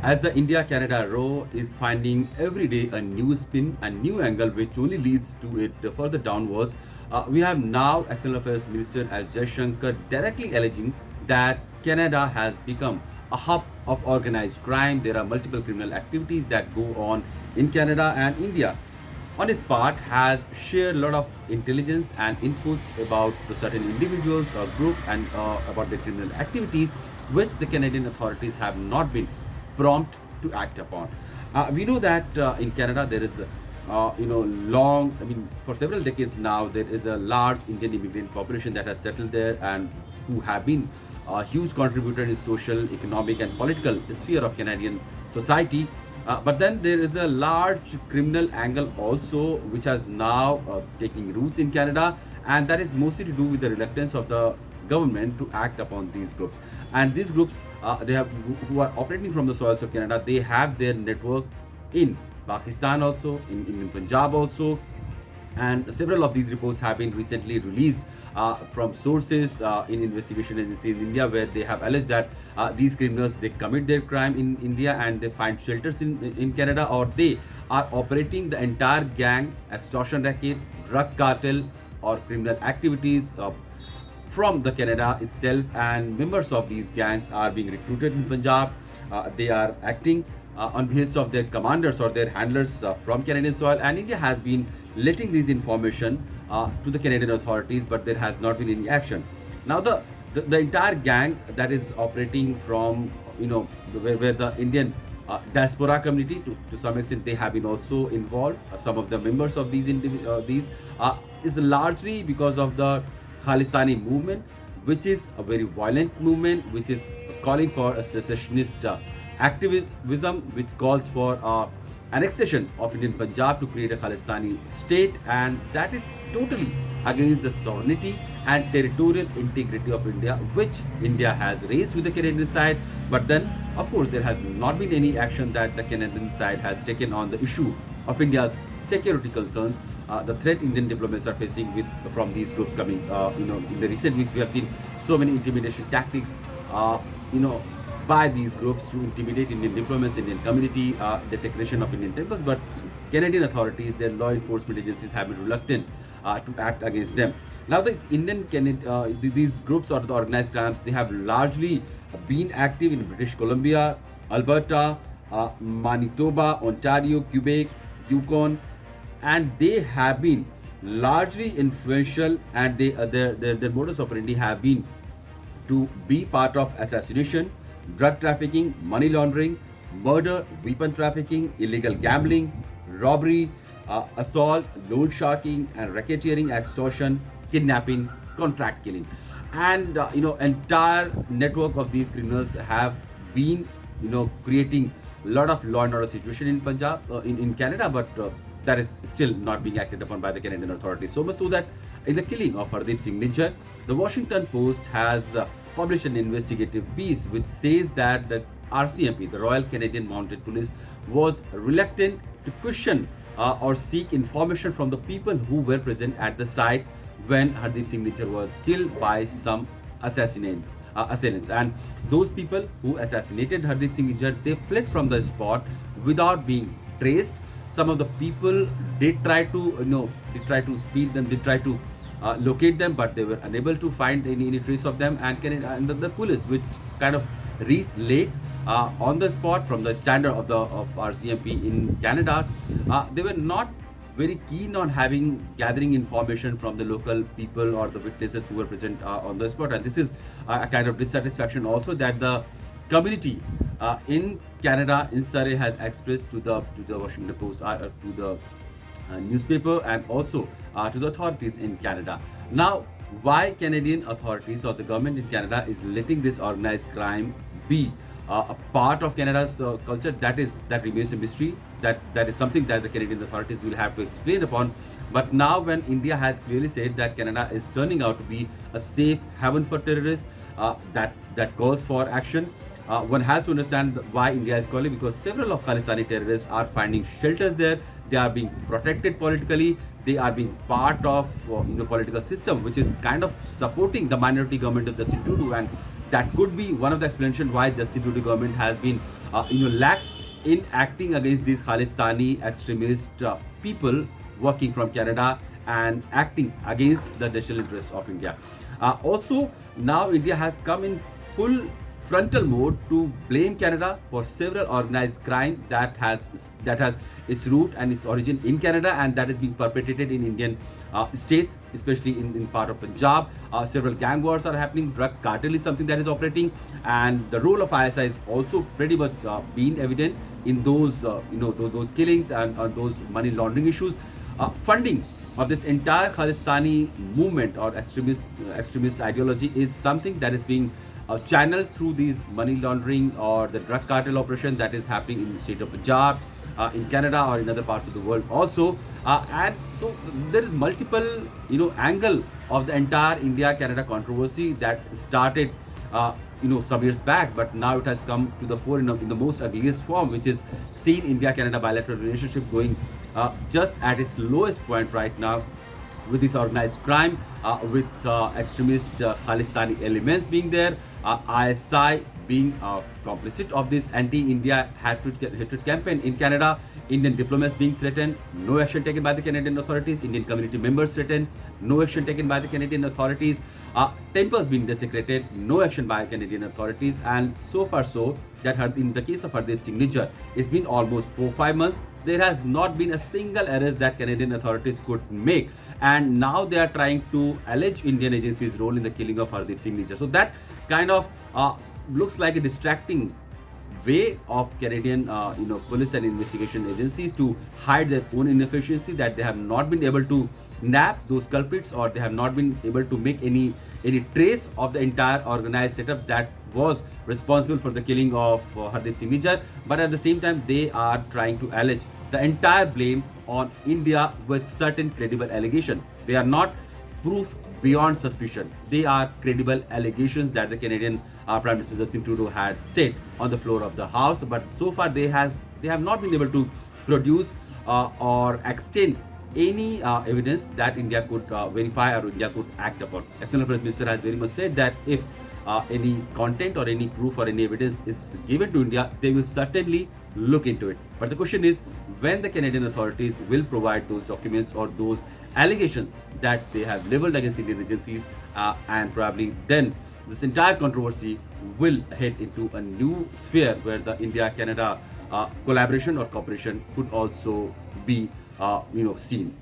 As the India-Canada row is finding every day a new spin, a new angle which only leads to it further downwards, we have now External Affairs Minister S Jaishankar directly alleging that Canada has become a hub of organized crime. There are multiple criminal activities that go on in Canada, and India on its part has shared a lot of intelligence and inputs about the certain individuals or group and about their criminal activities which the Canadian authorities have not been prompt to act upon. We know that in Canada there is long, I mean, for several decades now, there is a large Indian immigrant population that has settled there and who have been a huge contributor in social, economic, and political sphere of Canadian society. But then there is a large criminal angle also, which has now taking roots in Canada, and that is mostly to do with the reluctance of the government to act upon these groups. And these groups, they have who are operating from the soils of Canada. They have their network in Pakistan also, in Punjab also, and several of these reports have been recently released from sources in investigation agencies in India, where they have alleged that these criminals, they commit their crime in India and they find shelters in Canada, or they are operating the entire gang, extortion racket, drug cartel, or criminal activities from the Canada itself, and members of these gangs are being recruited in Punjab. They are acting on behalf of their commanders or their handlers from Canadian soil, and India has been letting this information to the Canadian authorities, but there has not been any action. Now the entire gang that is operating from where the Indian diaspora community to some extent they have been also involved. Some of the members of these is largely because of the Khalistani movement, which is a very violent movement, which is calling for a secessionist activism, which calls for annexation of Indian Punjab to create a Khalistani state, and that is totally against the sovereignty and territorial integrity of India, which India has raised with the Canadian side. But then, of course, there has not been any action that the Canadian side has taken on the issue of India's security concerns. The threat Indian diplomats are facing from these groups coming, in the recent weeks we have seen so many intimidation tactics, by these groups to intimidate Indian diplomats, Indian community, desecration of Indian temples. But Canadian authorities, their law enforcement agencies have been reluctant to act against them. Now, these groups or the organized crimes, they have largely been active in British Columbia, Alberta, Manitoba, Ontario, Quebec, Yukon, and they have been largely influential, and their modus operandi have been to be part of assassination, drug trafficking, money laundering, murder, weapon trafficking, illegal gambling, robbery, assault, loan sharking, and racketeering, extortion, kidnapping, contract killing. And entire network of these criminals have been creating a lot of law and order situation in Punjab, in Canada, but that is still not being acted upon by the Canadian authorities. So much so that in the killing of Hardeep Singh Nijjar, the Washington Post has published an investigative piece which says that the RCMP, the Royal Canadian Mounted Police, was reluctant to question or seek information from the people who were present at the site when Hardeep Singh Nijjar was killed by some assailants. And those people who assassinated Hardeep Singh Nijjar, they fled from the spot without being traced. Some of the people did try to speed them, did try to locate them, but they were unable to find any trace of them. And the police, which kind of reached late on the spot from the standard of RCMP in Canada, they were not very keen on gathering information from the local people or the witnesses who were present on the spot. And this is a kind of dissatisfaction also that the community in Canada, in Surrey, has expressed to the Washington Post, to the newspaper, and also to the authorities in Canada. Now, why Canadian authorities or the government in Canada is letting this organized crime be a part of Canada's culture, that remains a mystery. That is something that the Canadian authorities will have to explain upon. But now, when India has clearly said that Canada is turning out to be a safe haven for terrorists, that calls for action. One has to understand why India is calling, because several of Khalistani terrorists are finding shelters there. They are being protected politically. They are being part of political system, which is kind of supporting the minority government of Justin Trudeau. And that could be one of the explanations why Justin Trudeau government has been lax in acting against these Khalistani extremist people working from Canada and acting against the national interest of India. Also, now India has come in full frontal mode to blame Canada for several organized crime that has its root and its origin in Canada, and that is being perpetrated in Indian states, especially in part of Punjab. Several gang wars are happening. Drug cartel is something that is operating, and the role of ISI is also pretty much been evident in those those killings and those money laundering issues. Funding of this entire Khalistani movement or extremist ideology is something that is being channeled through these money laundering or the drug cartel operation that is happening in the state of Punjab, in Canada or in other parts of the world also. And so there is multiple angle of the entire India-Canada controversy that started some years back, but now it has come to the fore in the most ugliest form, which is seen India-Canada bilateral relationship going just at its lowest point right now, with this organized crime, with extremist Khalistani elements being there, ISI being complicit of this anti-India hatred campaign in Canada, Indian diplomats being threatened, no action taken by the Canadian authorities, Indian community members threatened, no action taken by the Canadian authorities, temples being desecrated, no action by Canadian authorities, and so far so that in the case of Hardeep Singh Nijjar, it's been almost 4-5 months. There has not been a single arrest that Canadian authorities could make, and now they are trying to allege Indian agencies' role in the killing of Hardeep Singh Nijjar. So that kind of looks like a distracting way of Canadian police and investigation agencies to hide their own inefficiency, that they have not been able to nab those culprits, or they have not been able to make any trace of the entire organized setup that was responsible for the killing of Hardeep Singh Nijjar. But at the same time, they are trying to allege the entire blame on India with certain credible allegation. They are not proof beyond suspicion. They are credible allegations that the Canadian Prime Minister Justin Trudeau had said on the floor of the House. But so far, they have not been able to produce or extend any evidence that India could verify or India could act upon. External Affairs Minister has very much said that if any content or any proof or any evidence is given to India, they will certainly look into it. But the question is, when the Canadian authorities will provide those documents or those allegations that they have leveled against Indian agencies, and probably then this entire controversy will head into a new sphere where the India-Canada collaboration or cooperation could also be seen.